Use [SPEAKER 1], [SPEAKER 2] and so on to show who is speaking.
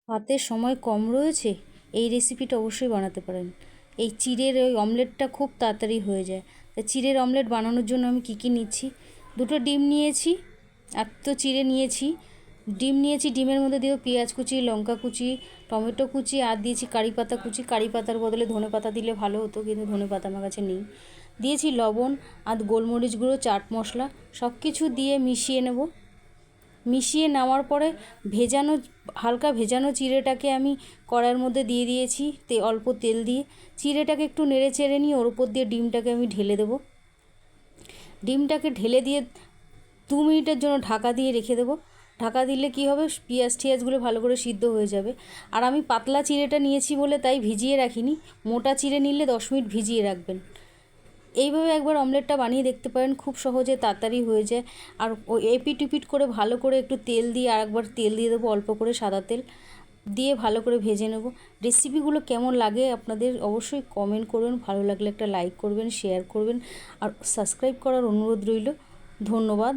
[SPEAKER 1] হাতে সময় কম রয়েছে, এই রেসিপিটা অবশ্যই বানাতে পারেন। এই চিড়ের ওই অমলেটটা খুব তাড়াতাড়ি হয়ে যায়। তা চিড়ের অমলেট বানানোর জন্য আমি কী কী নিচ্ছি, দুটো ডিম নিয়েছি, আর তো চিড়ে নিয়েছি, ডিম নিয়েছি, ডিমের মধ্যে দিয়েও পেঁয়াজ কুচি, লঙ্কা কুচি, টমেটো কুচি, আর দিয়েছি কারি পাতা কুচি। কারি পাতার বদলে ধনে পাতা দিলে ভালো হতো, কিন্তু ধনে পাতা আমার কাছে নেই। দিয়েছি লবণ আর গোলমরিচ গুঁড়ো, চাট মশলা, সব কিছু দিয়ে মিশিয়ে নেব। মিশিয়ে নেওয়ার পরে হালকা ভেজানো চিড়েটাকে আমি কড়াইয়ের মধ্যে দিয়ে দিয়েছি, অল্প তেল দিয়ে চিড়েটাকে একটু নেড়ে চেড়ে নিয়ে ওর উপর দিয়ে ডিমটাকে আমি ঢেলে দেবো। ডিমটাকে ঢেলে দিয়ে 2 মিনিটের জন্য ঢাকা দিয়ে রেখে দেবো। ঢাকা দিলে কি হবে, পেঁয়াজ টিয়াজগুলো ভালো করে সিদ্ধ হয়ে যাবে। আর আমি পাতলা চিড়েটা নিয়েছি বলে তাই ভিজিয়ে রাখিনি, মোটা চিড়ে নিলে 10 মিনিট ভিজিয়ে রাখবেন। এইভাবে একবার অমলেটটা বানিয়ে দেখতে পারেন, খুব সহজে তাড়াতাড়ি হয়ে যায়। আর এপিট উপিট করে ভালো করে একটু তেল দিয়ে, আরেকবার তেল দিয়ে দেবো, অল্প করে সাদা তেল দিয়ে ভালো করে ভেজে নেব। রেসিপিগুলো কেমন লাগে আপনাদের অবশ্যই কমেন্ট করবেন, ভালো লাগলে একটা লাইক করবেন, শেয়ার করবেন, আর সাবস্ক্রাইব করার অনুরোধ রইল। ধন্যবাদ।